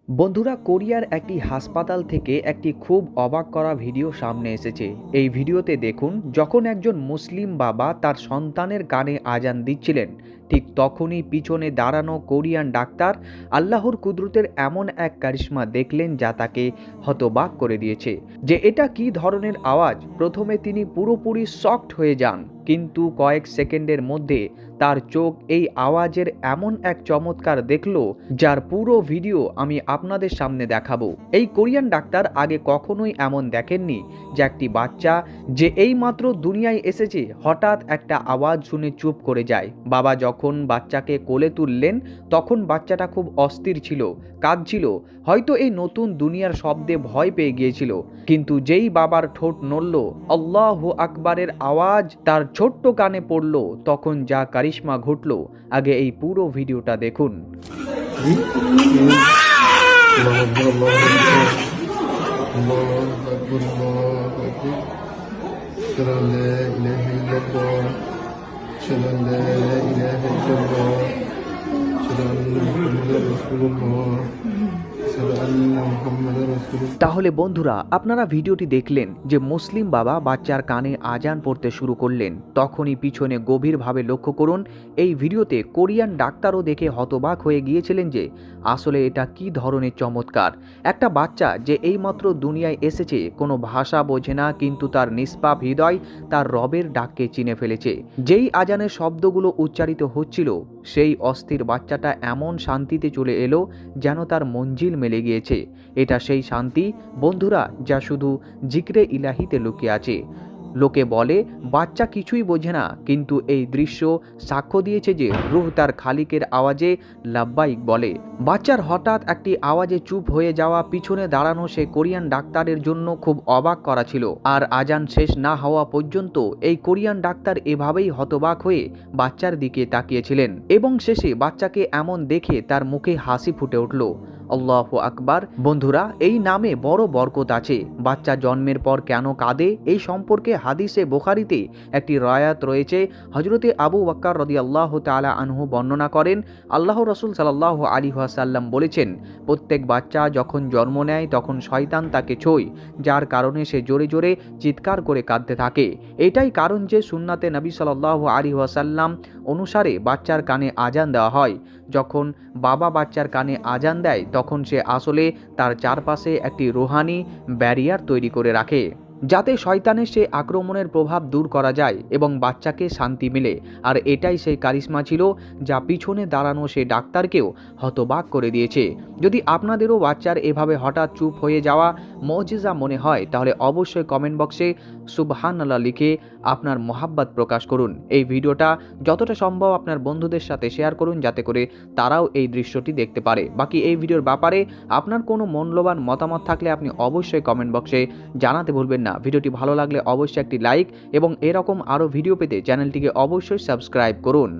বন্ধুরা, কোরিয়ার একটি হাসপাতাল থেকে একটি খুব অবাক করা ভিডিও সামনে এসেছে। এই ভিডিওতে দেখুন, যখন একজন মুসলিম বাবা তার সন্তানের কানে আজান দিচ্ছিলেন, ঠিক তখনই পিছনে দাঁড়ানো কোরিয়ান ডাক্তার আল্লাহর কুদরতের এমন এক কারিশমা দেখলেন যা তাকে হতবাক করে দিয়েছে। যে এটা কি ধরনের আওয়াজ, প্রথমে তিনি পুরোপুরি শকড হয়ে যান, কিন্তু কয়েক সেকেন্ডের মধ্যে তার চোখ এই আওয়াজের এমন এক চমৎকার দেখল, যার পুরো ভিডিও আমি আপনাদের সামনে দেখাবো। এই কোরিয়ান ডাক্তার আগে কখনোই এমন দেখেননি যে একটি বাচ্চা যে এইমাত্র দুনিয়ায় এসেছে হঠাৎ একটা আওয়াজ শুনে চুপ করে যায়। বাবা যখন বাচ্চাকে কোলে তুললেন তখন বাচ্চাটা খুব অস্থির ছিল, কাঁদছিল, হয়তো এই নতুন দুনিয়ার শব্দে ভয় পেয়ে গিয়েছিল। কিন্তু যেই বাবার ঠোঁট নড়ল, আল্লাহু আকবারের আওয়াজ তার ছোট্ট কানে পড়ল, তখন যা কারিশমা ঘটল, আগে এই পুরো ভিডিওটা দেখুন। তাহলে বন্ধুরা, আপনারা ভিডিওটি দেখলেন যে মুসলিম বাবা বাচ্চার কানে আজান পড়তে শুরু করলেন। তখনই পিছনে গভীরভাবে লক্ষ্য করুন, এই ভিডিওতে কোরিয়ান ডাক্তারও দেখে হতবাক হয়ে গিয়েছিলেন যে আসলে এটা কি ধরনের চমৎকার। একটা বাচ্চা যে এইমাত্র দুনিয়ায় এসেছে, কোনো ভাষা বোঝে না, কিন্তু তার নিষ্পাপ হৃদয় তার রবের ডাককে চিনে ফেলেছে। যেই আজানের শব্দগুলো উচ্চারিত হচ্ছিল, সেই অস্থির বাচ্চাটা এমন শান্তিতে চলে এলো যেন তার মঞ্জিল মিলে গিয়েছে। এটা সেই শান্তি বন্ধুরা, যা শুধু জিক্রে ইলাহিতে লুকিয়ে আছে। লোকে বলে বাচ্চা কিছুই বোঝে না, কিন্তু এই দৃশ্য সাক্ষ্য দিয়েছে যে রূহ তার খালিকের আওয়াজে লাব্বাইক বলে। বাচ্চার হঠাৎ একটি আওয়াজে চুপ হয়ে যাওয়া পিছনে দাঁড়ানো সে কোরিয়ান ডাক্তারের জন্য খুব অবাক করা ছিল। আর আজান শেষ না হওয়া পর্যন্ত এই কোরিয়ান ডাক্তার এভাবেই হতবাক হয়ে বাচ্চার দিকে তাকিয়েছিলেন, এবং শেষে বাচ্চাকে এমন দেখে তার মুখে হাসি ফুটে উঠল। আল্লাহু আকবার। বন্ধুরা, এই নামে বড় বরকত আছে। বাচ্চা জন্মের পর কেন কাঁদে, এই সম্পর্কে হাদিসে বুখারীতে একটি রায়াত রয়েছে। হযরতে আবু বকর রাদিয়াল্লাহু তাআলা আনহু বর্ণনা করেন, আল্লাহর রাসূল সাল্লাল্লাহু আলাইহি ওয়াসাল্লাম বলেছেন, প্রত্যেক বাচ্চা যখন জন্ম নেয় তখন শয়তান তাকে ছোঁয়, যার কারণে সে জোরে জোরে চিৎকার করে কাঁদতে থাকে। এটাই কারণ যে সুন্নাতে নবী সাল্লাল্লাহু আলাইহি ওয়াসাল্লাম অনুসারে বাচ্চার কানে আজান দেওয়া হয়। যখন বাবা বাচ্চার কানে আজান দেয় তখন সে আসলে তার চারপাশে একটি রুহানি ব্যারিয়ার তৈরি করে রাখে, যাতে শয়তানের সে আক্রমণের প্রভাব দূর করা যায় এবং বাচ্চাকে শান্তি মিলে। আর এটাই সেই কারিশমা ছিল যা পিছনে দাঁড়ানো সে ডাক্তারকেও হতবাক করে দিয়েছে। যদি আপনাদেরও বাচ্চার এভাবে হঠাৎ চুপ হয়ে যাওয়া মুজিজা মনে হয়, তাহলে অবশ্যই কমেন্ট বক্সে সুবহানাল্লাহ লিখে আপনার মোহাব্বত প্রকাশ করুন। এই ভিডিওটা যতটা সম্ভব আপনার বন্ধুদের সাথে শেয়ার করুন, যাতে করে তারাও এই দৃশ্যটি দেখতে পারে। বাকি এই ভিডিওর ব্যাপারে আপনার কোনো মূল্যবান মতামত থাকলে আপনি অবশ্যই কমেন্ট বক্সে জানাতে ভুলবেন না। ভিডিওটি ভালো লাগলে অবশ্যই একটি লাইক, এবং এরকম আরও ভিডিও পেতে চ্যানেলটিকে অবশ্যই সাবস্ক্রাইব করুন।